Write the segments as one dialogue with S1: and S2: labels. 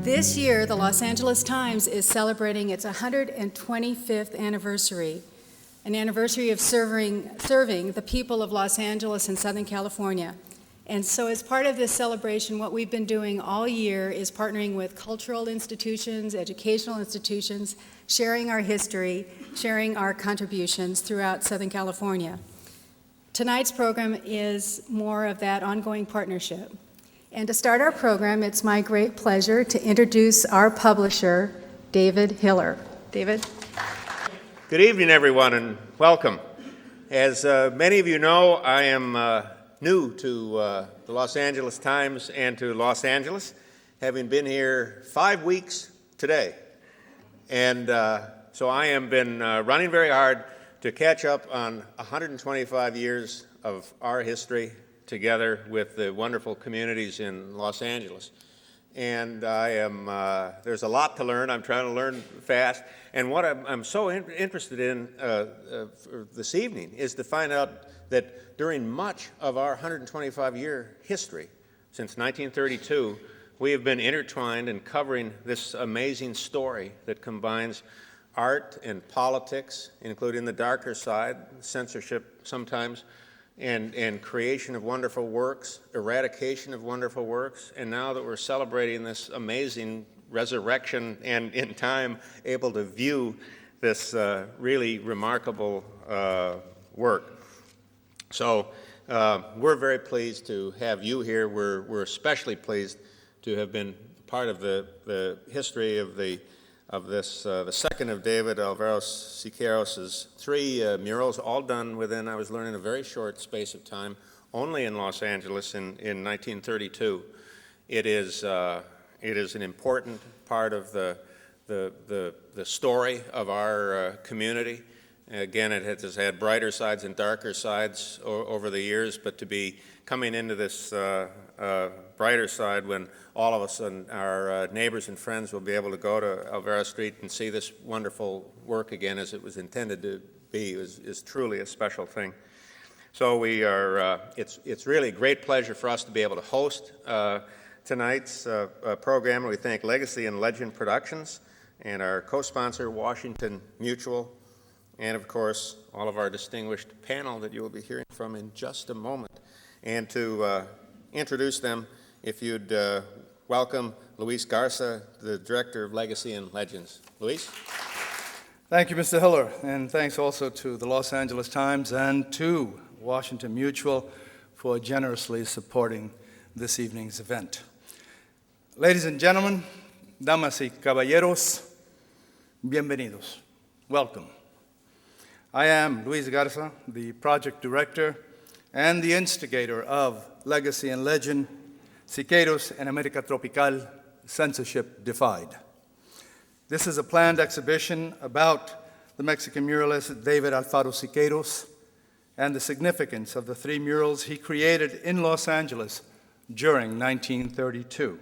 S1: This year, the Los Angeles Times is celebrating its 125th anniversary, an anniversary of serving the people of Los Angeles and Southern California. And so as part of this celebration, what we've been doing all year is partnering with cultural institutions, educational institutions, sharing our history, sharing our contributions throughout Southern California. Tonight's program is more of that ongoing partnership. And to start our program, it's my great pleasure to introduce our publisher, David Hillier. David?
S2: Good evening, everyone, and welcome. As many of you know, I am new to the Los Angeles Times and to Los Angeles, having been here 5 weeks today. And so I have been running very hard to catch up on 125 years of our history together with the wonderful communities in Los Angeles. And there's a lot to learn. I'm trying to learn fast. And what I'm so interested in this evening is to find out that during much of our 125-year history, since 1932, we have been intertwined in covering this amazing story that combines art and politics, including the darker side, censorship sometimes, and creation of wonderful works, eradication of wonderful works, and now that we're celebrating this amazing resurrection and in time able to view this really remarkable work. So we're very pleased to have you here. We're especially pleased to have been part of the history of the second of David Alvaro Siqueiros' 3 murals, all done within, I was learning, a very short space of time, only in Los Angeles in 1932. It is an important part of the story of our community. Again, it has had brighter sides and darker sides over the years, but to be coming into this brighter side when all of us and our neighbors and friends will be able to go to Alvaro Street and see this wonderful work again as it was intended to be is truly a special thing. So we are, it's really a great pleasure for us to be able to host tonight's program. We thank Legacy and Legend Productions and our co-sponsor, Washington Mutual, and of course, all of our distinguished panel that you will be hearing from in just a moment. And to introduce them, if you'd welcome Luis Garza, the Director of Legacy and Legends. Luis?
S3: Thank you, Mr. Hillier, and thanks also to the Los Angeles Times and to Washington Mutual for generously supporting this evening's event. Ladies and gentlemen, damas y caballeros, bienvenidos. Welcome. I am Luis Garza, the project director and the instigator of Legacy and Legend, Siqueiros en América Tropical, Censorship Defied. This is a planned exhibition about the Mexican muralist David Alfaro Siqueiros and the significance of the 3 murals he created in Los Angeles during 1932.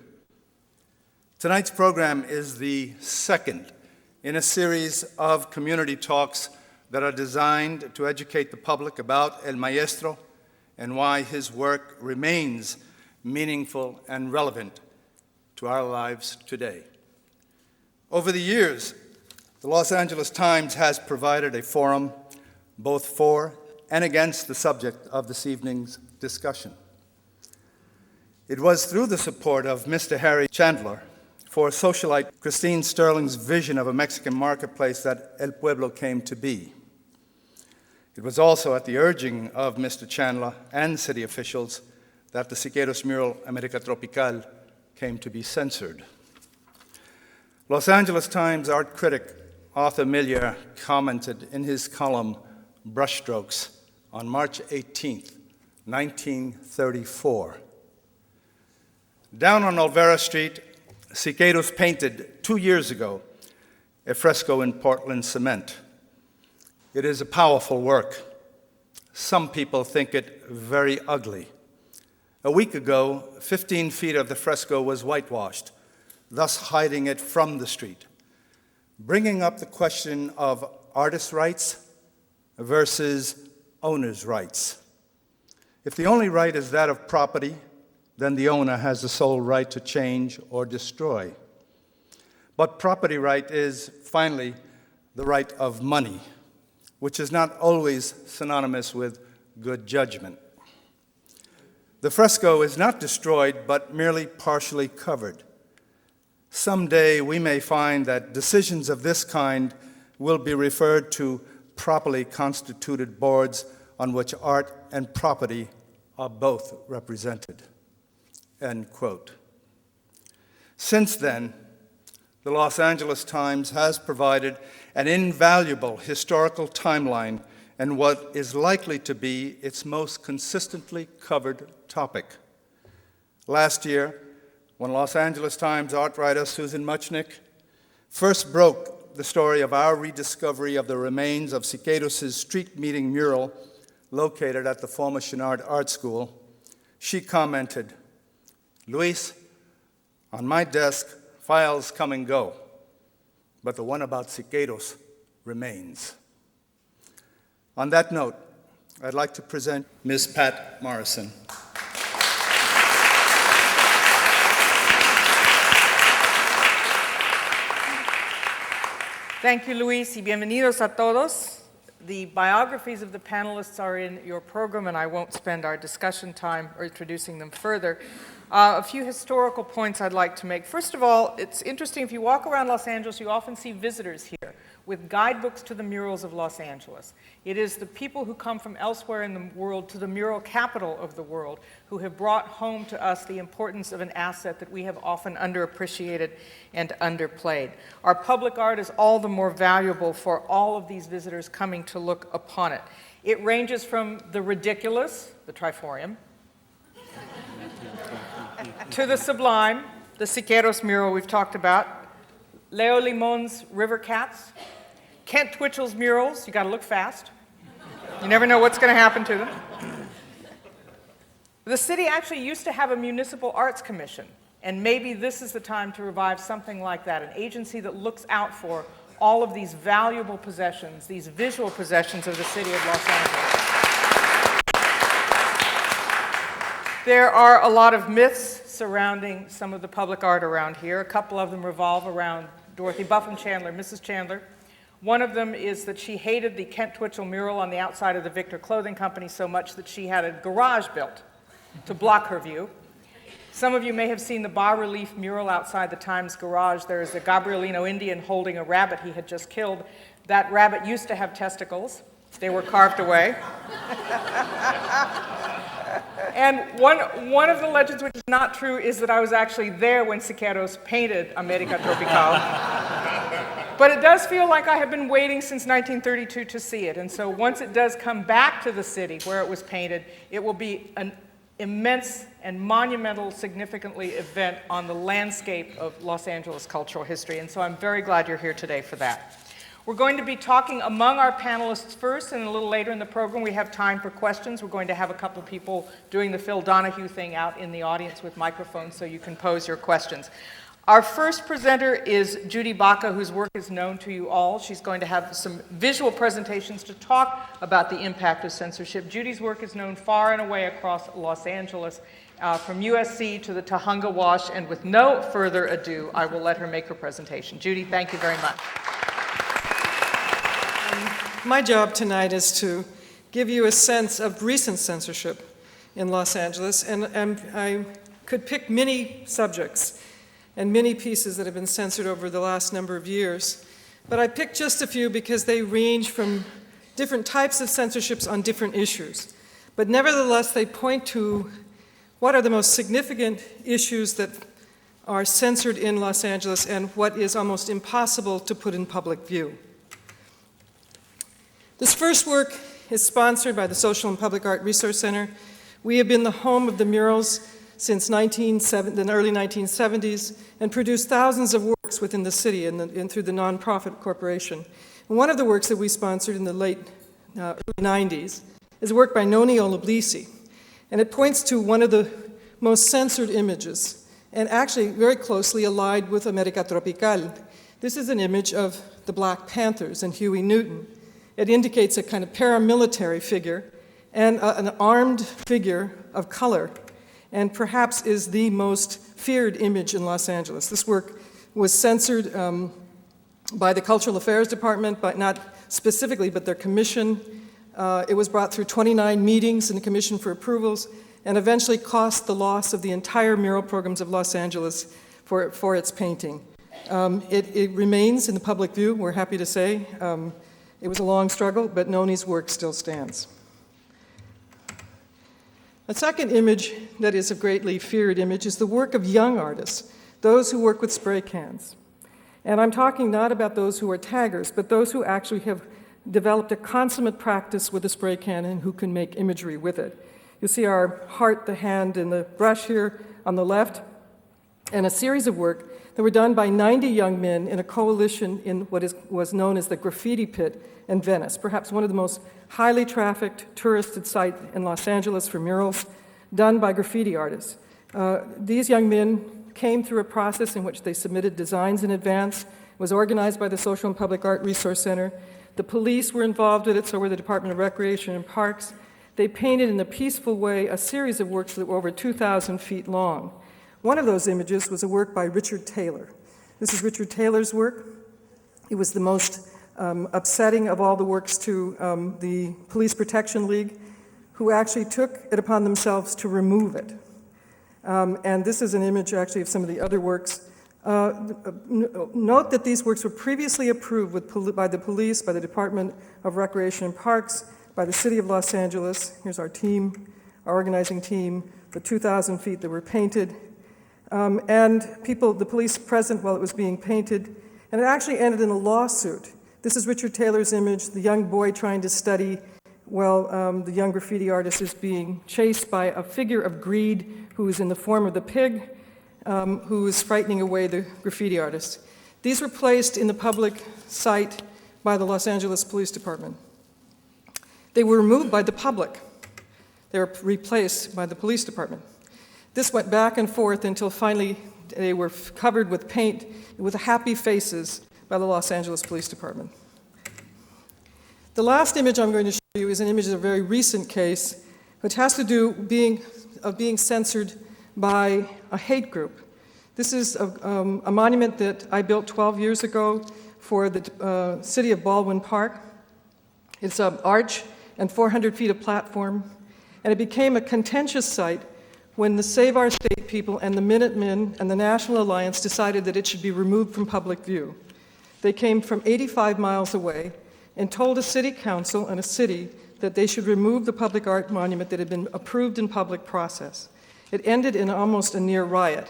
S3: Tonight's program is the second in a series of community talks that are designed to educate the public about El Maestro and why his work remains meaningful and relevant to our lives today. Over the years, the Los Angeles Times has provided a forum both for and against the subject of this evening's discussion. It was through the support of Mr. Harry Chandler for socialite Christine Sterling's vision of a Mexican marketplace that El Pueblo came to be. It was also at the urging of Mr. Chandler and city officials that the Siqueiros mural América Tropical came to be censored. Los Angeles Times art critic Arthur Hillier commented in his column Brushstrokes on March 18, 1934. Down on Olvera Street, Siqueiros painted 2 years ago a fresco in Portland cement. It is a powerful work. Some people think it very ugly. A week ago, 15 feet of the fresco was whitewashed, thus hiding it from the street, bringing up the question of artist rights versus owner's rights. If the only right is that of property, then the owner has the sole right to change or destroy. But property right is, finally, the right of money, which is not always synonymous with good judgment. The fresco is not destroyed, but merely partially covered. Someday we may find that decisions of this kind will be referred to properly constituted boards on which art and property are both represented." End quote. Since then, the Los Angeles Times has provided an invaluable historical timeline and what is likely to be its most consistently covered topic. Last year, when Los Angeles Times art writer Susan Muchnick first broke the story of our rediscovery of the remains of Siqueiros' street meeting mural located at the former Chenard Art School, she commented, "Luis, on my desk, files come and go, but the one about Siqueiros remains." On that note, I'd like to present Ms. Pat Morrison.
S4: Thank you, Luis, y bienvenidos a todos. The biographies of the panelists are in your program, and I won't spend our discussion time introducing them further. A few historical points I'd like to make. First of all, it's interesting, if you walk around Los Angeles, you often see visitors here with guidebooks to the murals of Los Angeles. It is the people who come from elsewhere in the world to the mural capital of the world who have brought home to us the importance of an asset that we have often underappreciated and underplayed. Our public art is all the more valuable for all of these visitors coming to look upon it. It ranges from the ridiculous, the triforium, to the sublime, the Siqueiros mural we've talked about, Leo Limon's river cats, Kent Twitchell's murals, you gotta look fast. You never know what's gonna happen to them. The city actually used to have a municipal arts commission, and maybe this is the time to revive something like that, an agency that looks out for all of these valuable possessions, these visual possessions of the city of Los Angeles. There are a lot of myths surrounding some of the public art around here. A couple of them revolve around Dorothy Buffum Chandler, Mrs. Chandler. One of them is that she hated the Kent Twitchell mural on the outside of the Victor Clothing Company so much that she had a garage built to block her view. Some of you may have seen the bas-relief mural outside the Times garage. There is a Gabrielino Indian holding a rabbit he had just killed. That rabbit used to have testicles. They were carved away. And one of the legends which is not true is that I was actually there when Siqueiros painted America Tropical. But it does feel like I have been waiting since 1932 to see it. And so once it does come back to the city where it was painted, it will be an immense and monumental, significantly event on the landscape of Los Angeles cultural history. And so I'm very glad you're here today for that. We're going to be talking among our panelists first, and a little later in the program we have time for questions. We're going to have a couple of people doing the Phil Donahue thing out in the audience with microphones so you can pose your questions. Our first presenter is Judy Baca, whose work is known to you all. She's going to have some visual presentations to talk about the impact of censorship. Judy's work is known far and away across Los Angeles, from USC to the Tahunga Wash, and with no further ado, I will let her make her presentation. Judy, thank you very much.
S5: My job tonight is to give you a sense of recent censorship in Los Angeles, and I could pick many subjects and many pieces that have been censored over the last number of years, but I picked just a few because they range from different types of censorships on different issues. But nevertheless, they point to what are the most significant issues that are censored in Los Angeles and what is almost impossible to put in public view. This first work is sponsored by the Social and Public Art Resource Center. We have been the home of the murals since the early 1970s and produced thousands of works within the city and through the nonprofit corporation. And one of the works that we sponsored in the late early 90s is a work by Noni Oloblisi, and it points to one of the most censored images, and actually very closely allied with America Tropical. This is an image of the Black Panthers and Huey Newton. It indicates a kind of paramilitary figure and an armed figure of color, and perhaps is the most feared image in Los Angeles. This work was censored by the Cultural Affairs Department, but not specifically, but their commission. It was brought through 29 meetings in the commission for approvals, and eventually cost the loss of the entire mural programs of Los Angeles for its painting. It remains in the public view, we're happy to say. It was a long struggle, but Noni's work still stands. A second image that is a greatly feared image is the work of young artists, those who work with spray cans. And I'm talking not about those who are taggers, but those who actually have developed a consummate practice with a spray can and who can make imagery with it. You see our heart, the hand, and the brush here on the left, and a series of work that were done by 90 young men in a coalition in what was known as the Graffiti Pit in Venice, perhaps one of the most highly trafficked, touristed site in Los Angeles for murals done by graffiti artists. These young men came through a process in which they submitted designs in advance. It was organized by the Social and Public Art Resource Center. The police were involved with it, so were the Department of Recreation and Parks. They painted in a peaceful way a series of works that were over 2,000 feet long. One of those images was a work by Richard Taylor. This is Richard Taylor's work. It was the most upsetting of all the works to the Police Protection League, who actually took it upon themselves to remove it. And this is an image actually of some of the other works. Note that these works were previously approved by the police, by the Department of Recreation and Parks, by the City of Los Angeles. Here's our team, our organizing team, the 2,000 feet that were painted. And the police present while it was being painted. And it actually ended in a lawsuit. This is Richard Taylor's image, the young boy trying to study while the young graffiti artist is being chased by a figure of greed who is in the form of the pig, who is frightening away the graffiti artist. These were placed in the public site by the Los Angeles Police Department. They were removed by the public. They were replaced by the police department. This went back and forth until finally they were covered with paint with happy faces by the Los Angeles Police Department. The last image I'm going to show you is an image of a very recent case, which has to do with being censored by a hate group. This is a monument that I built 12 years ago for the city of Baldwin Park. It's an arch and 400 feet of platform, and it became a contentious site when the Save Our State people and the Minutemen and the National Alliance decided that it should be removed from public view. They came from 85 miles away and told a city council and a city that they should remove the public art monument that had been approved in public process. It ended in almost a near riot.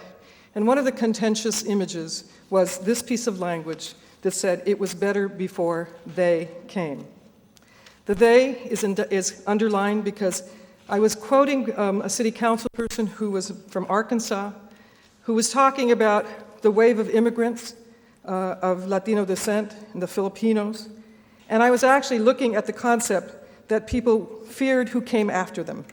S5: And one of the contentious images was this piece of language that said it was better before they came. The they is underlined because I was quoting a city council person who was from Arkansas, who was talking about the wave of immigrants of Latino descent and the Filipinos. And I was actually looking at the concept that people feared who came after them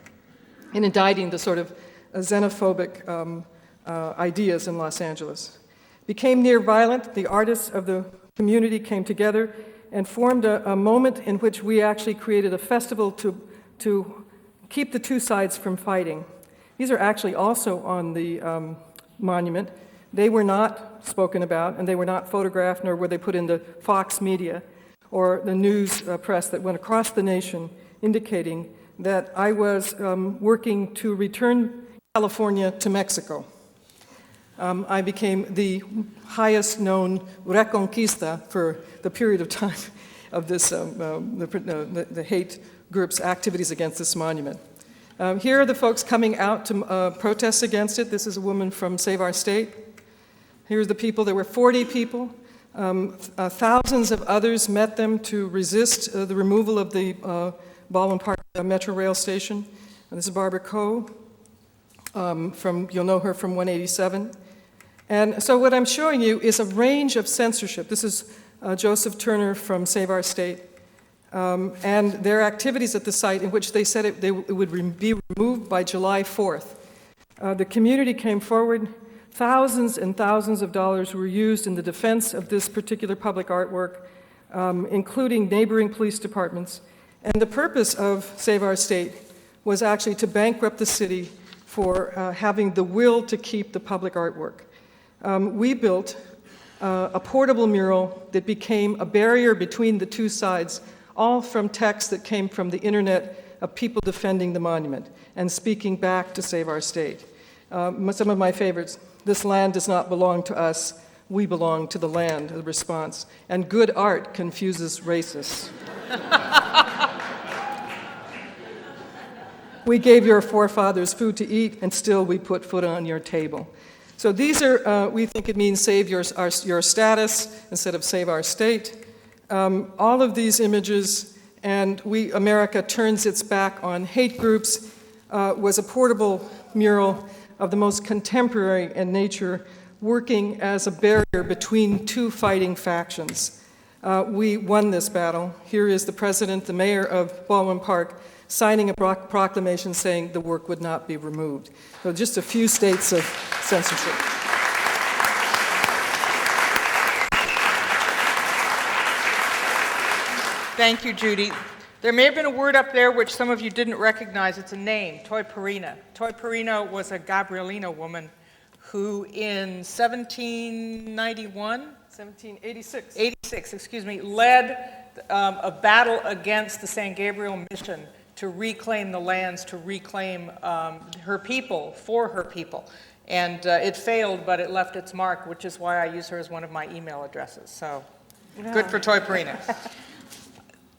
S5: in indicting the sort of xenophobic ideas in Los Angeles. Became near violent. The artists of the community came together and formed a moment in which we actually created a festival to keep the two sides from fighting. These are actually also on the monument. They were not spoken about, and they were not photographed, nor were they put in the Fox media or the news press that went across the nation indicating that I was working to return California to Mexico. I became the highest known Reconquista for the period of time of this, the hate group's activities against this monument. Here are the folks coming out to protest against it. This is a woman from Save Our State. Here's the people. There were 40 people. Thousands of others met them to resist the removal of the Baldwin Park Metro Rail Station. And this is Barbara Coe. You'll know her from 187. And so what I'm showing you is a range of censorship. This is Joseph Turner from Save Our State. And their activities at the site in which they said it would be removed by July 4th. The community came forward. Thousands and thousands of dollars were used in the defense of this particular public artwork, including neighboring police departments. And the purpose of Save Our State was actually to bankrupt the city for having the will to keep the public artwork. We built a portable mural that became a barrier between the two sides, all from texts that came from the internet of people defending the monument and speaking back to save our state. Some of my favorites: "This land does not belong to us, we belong to the land," the response, and "Good art confuses racists." "We gave your forefathers food to eat, and still we put food on your table." So these are, we think it means save your status instead of save our state. All of these images, and America turns its back on hate groups, was a portable mural of the most contemporary in nature, working as a barrier between two fighting factions. We won this battle. Here is the president, the mayor of Baldwin Park, signing a proclamation saying the work would not be removed. So just a few states of censorship.
S4: Thank you, Judy. There may have been a word up there which some of you didn't recognize. It's a name, Toi Perina. Toi Perina was a Gabrielino woman who in 1786, led a battle against the San Gabriel mission to reclaim the lands, to reclaim her people, for her people. And it failed, but it left its mark, which is why I use her as one of my email addresses. So good for Toi Perina.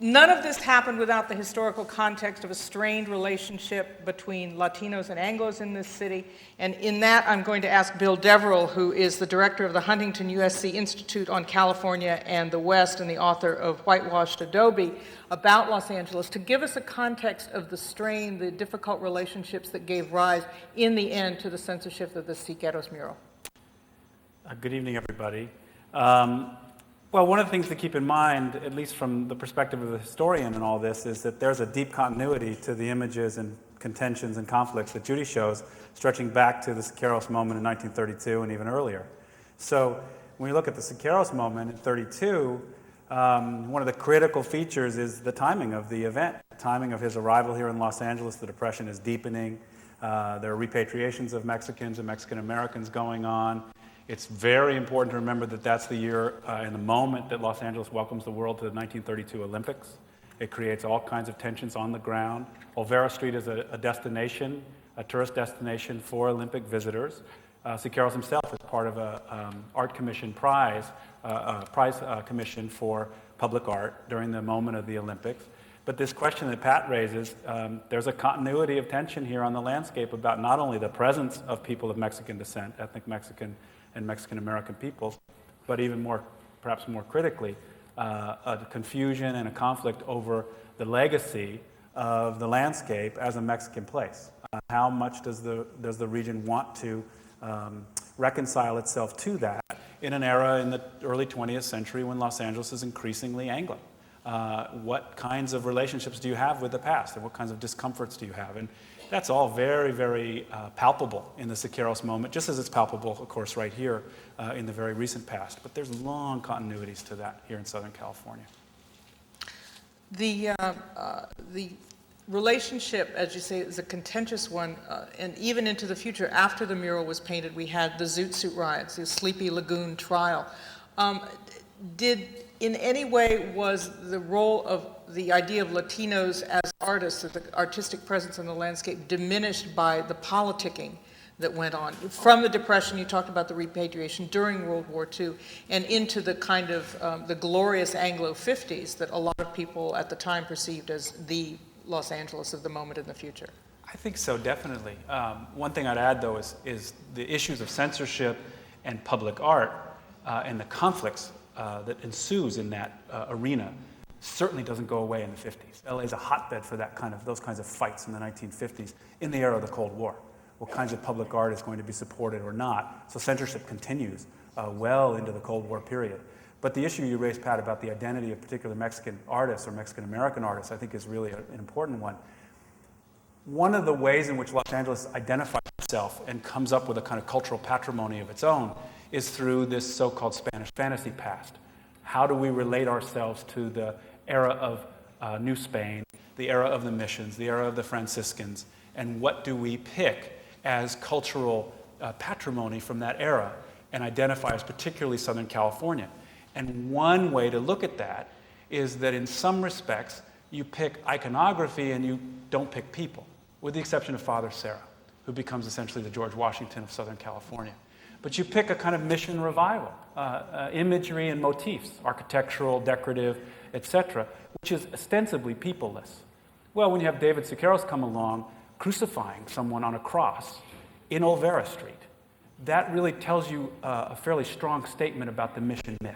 S4: None of this happened without the historical context of a strained relationship between Latinos and Anglos in this city. And in that, I'm going to ask Bill Deverell, who is the director of the Huntington USC Institute on California and the West and the author of Whitewashed Adobe, about Los Angeles, to give us a context of the strain, the difficult relationships that gave rise, in the end, to the censorship of the Siqueiros mural.
S6: Good evening, everybody. Well, one of the things to keep in mind, at least from the perspective of the historian in all this, is that there's a deep continuity to the images and contentions and conflicts that Judy shows, stretching back to the Siqueiros moment in 1932 and even earlier. So when you look at the Siqueiros moment in 32, one of the critical features is the timing of the event, the timing of his arrival here in Los Angeles. The Depression is deepening. There are repatriations of Mexicans and Mexican Americans going on. It's very important to remember that that's the year and the moment that Los Angeles welcomes the world to the 1932 Olympics. It creates all kinds of tensions on the ground. Olvera Street is a destination, a tourist destination for Olympic visitors. Siqueiros himself is part of an art commission prize commission for public art during the moment of the Olympics. But this question that Pat raises, there's a continuity of tension here on the landscape about not only the presence of people of Mexican descent, ethnic Mexican and Mexican-American peoples, but even more, perhaps more critically, a confusion and a conflict over the legacy of the landscape as a Mexican place. How much does the region want to reconcile itself to that in an era in the early 20th century when Los Angeles is increasingly Anglo? What kinds of relationships do you have with the past, and what kinds of discomforts do you have? And that's all very, very palpable in the Siqueiros moment, just as it's palpable, of course, right here in the very recent past. But there's long continuities to that here in Southern California.
S4: The relationship, as you say, is a contentious one, and even into the future, after the mural was painted, we had the Zoot Suit riots, the Sleepy Lagoon trial. In any way, was the role of the idea of Latinos as artists, the artistic presence in the landscape, diminished by the politicking that went on? From the Depression, you talked about the repatriation during World War II, and into the kind of the glorious Anglo 50s that a lot of people at the time perceived as the Los Angeles of the moment in the future.
S6: I think so, definitely. One thing I'd add, though, is the issues of censorship and public art and the conflicts that ensues in that arena certainly doesn't go away in the 50s. LA is a hotbed for those kinds of fights in the 1950s in the era of the Cold War. What kinds of public art is going to be supported or not? So censorship continues well into the Cold War period. But the issue you raised, Pat, about the identity of particular Mexican artists or Mexican-American artists, I think is really an important one. One of the ways in which Los Angeles identifies itself and comes up with a kind of cultural patrimony of its own is through this so-called Spanish fantasy past. How do we relate ourselves to the era of New Spain, the era of the missions, the era of the Franciscans, and what do we pick as cultural patrimony from that era? and identify as particularly Southern California. And one way to look at that is that in some respects, you pick iconography and you don't pick people, with the exception of Father Sarah, who becomes essentially the George Washington of Southern California. But you pick a kind of mission revival, imagery and motifs, architectural, decorative, etc., which is ostensibly peopleless. Well, when you have David Siqueiros come along crucifying someone on a cross in Olvera Street, that really tells you a fairly strong statement about the mission myth.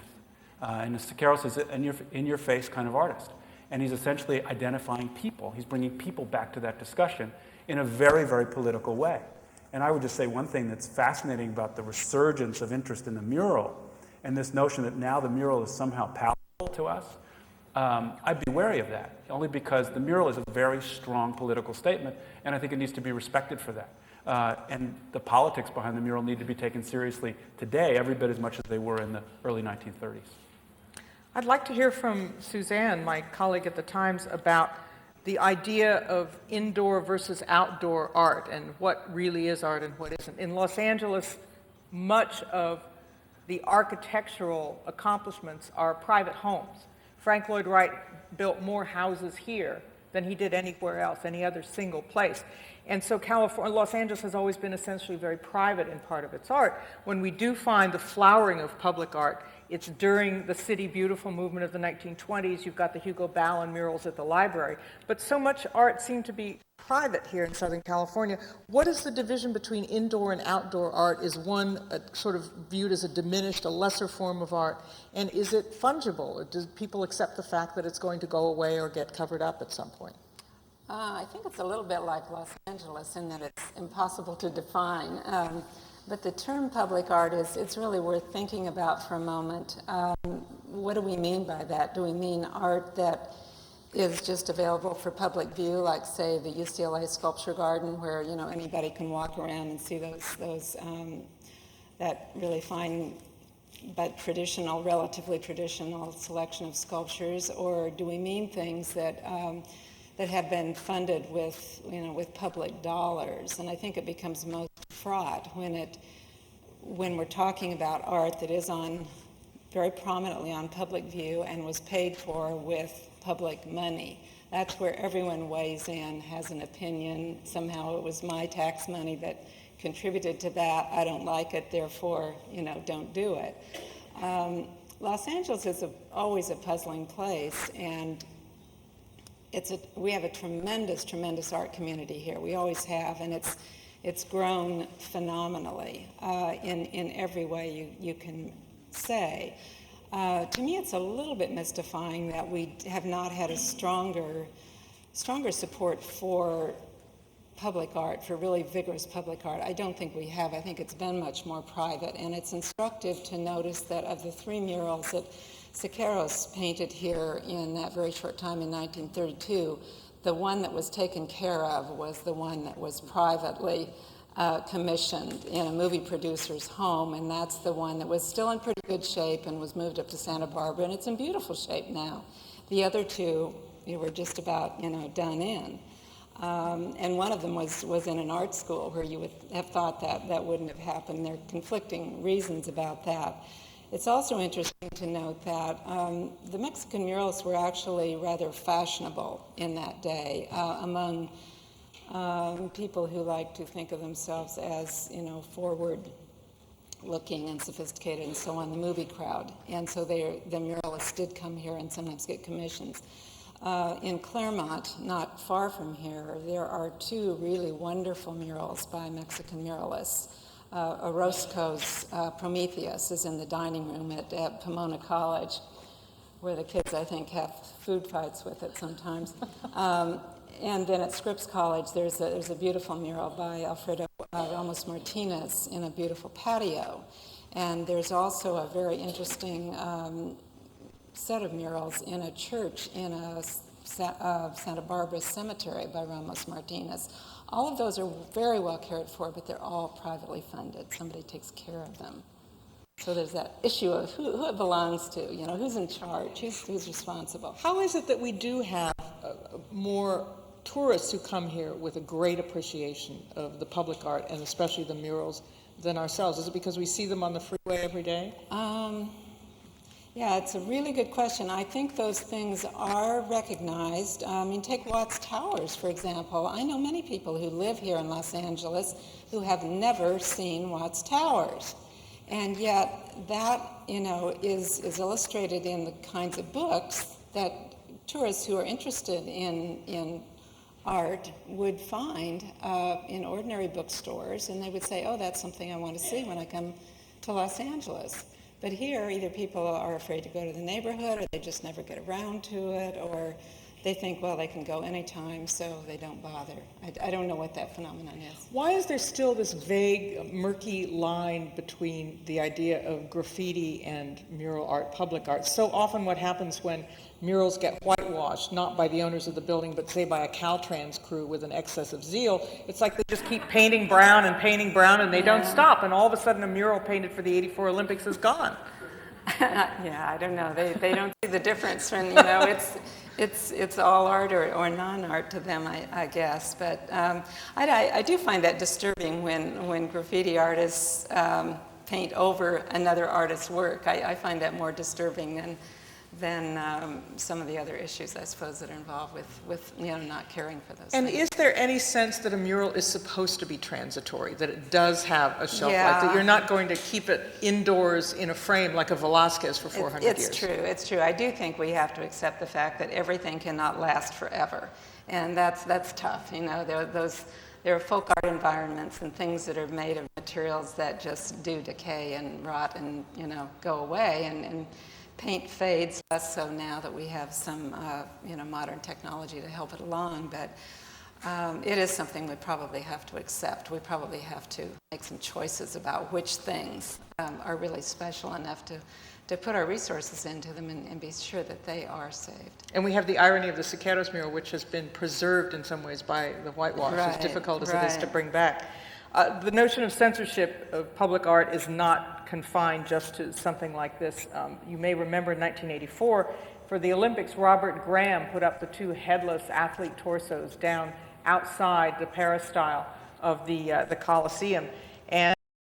S6: And Siqueiros is an in-your-face kind of artist. And he's essentially identifying people. He's bringing people back to that discussion in a very, very political way. And I would just say one thing that's fascinating about the resurgence of interest in the mural and this notion that now the mural is somehow palatable to us, I'd be wary of that, only because the mural is a very strong political statement, and I think it needs to be respected for that. And the politics behind the mural need to be taken seriously today, every bit as much as they were in the early 1930s.
S4: I'd like to hear from Suzanne, my colleague at the Times, about the idea of indoor versus outdoor art and what really is art and what isn't. In Los Angeles, much of the architectural accomplishments are private homes. Frank Lloyd Wright built more houses here than he did anywhere else, any other single place. And so Los Angeles has always been essentially very private in part of its art. When we do find the flowering of public art, it's during the City Beautiful movement of the 1920s. You've got the Hugo Ballin murals at the library. But so much art seemed to be private here in Southern California. What is the division between indoor and outdoor art? Is one sort of viewed as a diminished, a lesser form of art? And is it fungible? Or do people accept the fact that it's going to go away or get covered up at some point?
S7: I think it's a little bit like Los Angeles in that it's impossible to define. But the term public art it's really worth thinking about for a moment. What do we mean by that? Do we mean art that is just available for public view, like say the UCLA Sculpture Garden, where anybody can walk around and see those that really fine but relatively traditional selection of sculptures? Or do we mean things that have been funded with public dollars? And I think it becomes most fraught when we're talking about art that is very prominently on public view and was paid for with public money. That's where everyone weighs in, has an opinion. Somehow it was my tax money that contributed to that. I don't like it, therefore, don't do it. Los Angeles is always a puzzling place, and we have a tremendous, tremendous art community here. We always have, and it's grown phenomenally in every way you can say. To me, it's a little bit mystifying that we have not had a stronger support for public art, for really vigorous public art. I don't think we have. I think it's been much more private, and it's instructive to notice that of the 3 murals that Siqueiros painted here in that very short time in 1932, the one that was taken care of was the one that was privately commissioned in a movie producer's home, and that's the one that was still in pretty good shape and was moved up to Santa Barbara, and it's in beautiful shape now. The other 2 were just about done in. And one of them was in an art school, where you would have thought that wouldn't have happened. There are conflicting reasons about that. It's also interesting to note that the Mexican murals were actually rather fashionable in that day among people who like to think of themselves as, forward-looking and sophisticated and so on, the movie crowd. And so the muralists did come here and sometimes get commissions. In Claremont, not far from here, there are 2 really wonderful murals by Mexican muralists. Orozco's Prometheus is in the dining room at Pomona College, where the kids, I think, have food fights with it sometimes. And then at Scripps College, there's a beautiful mural by Alfredo Ramos Martinez in a beautiful patio. And there's also a very interesting set of murals in a church in a Santa Barbara cemetery by Ramos Martinez. All of those are very well cared for, but they're all privately funded. Somebody takes care of them. So there's that issue of who it belongs to, who's in charge, who's responsible.
S4: How is it that we do have more tourists who come here with a great appreciation of the public art, and especially the murals, than ourselves? Is it because we see them on the freeway every day?
S7: Yeah, it's a really good question. I think those things are recognized. I mean, take Watts Towers, for example. I know many people who live here in Los Angeles who have never seen Watts Towers. And yet that, is illustrated in the kinds of books that tourists who are interested in art would find in ordinary bookstores, and they would say, oh, that's something I want to see when I come to Los Angeles. But here, either people are afraid to go to the neighborhood, or they just never get around to it, or they think, well, they can go anytime, so they don't bother. I don't know what that phenomenon is.
S4: Why is there still this vague, murky line between the idea of graffiti and mural art, public art? So often what happens when murals get whitewashed, not by the owners of the building, but say by a Caltrans crew with an excess of zeal, it's like they just keep painting brown, and they don't stop, and all of a sudden a mural painted for the '84 Olympics is gone.
S7: Yeah, I don't know. They don't see the difference when, it's all art or non-art to them, I guess. But I do find that disturbing when graffiti artists paint over another artist's work. I find that more disturbing than some of the other issues, I suppose, that are involved with not caring for those
S4: And
S7: things.
S4: is there any sense that a mural is supposed to be transitory, that it does have a shelf life,
S7: Yeah.
S4: that you're not going to keep it indoors in a frame like a Velázquez for 400 years?
S7: It's true. I do think we have to accept the fact that everything cannot last forever. And that's tough. There are folk art environments and things that are made of materials that just do decay and rot and, go away. And paint fades, less so now that we have some, modern technology to help it along. But it is something we probably have to accept. We probably have to make some choices about which things are really special enough to put our resources into them and be sure that they are saved.
S4: And we have the irony of the Siqueiros mural, which has been preserved in some ways by the whitewash, as difficult as it is to bring back. The notion of censorship of public art is not confined just to something like this. You may remember in 1984, for the Olympics, Robert Graham put up the two headless athlete torsos down outside the peristyle of the Coliseum.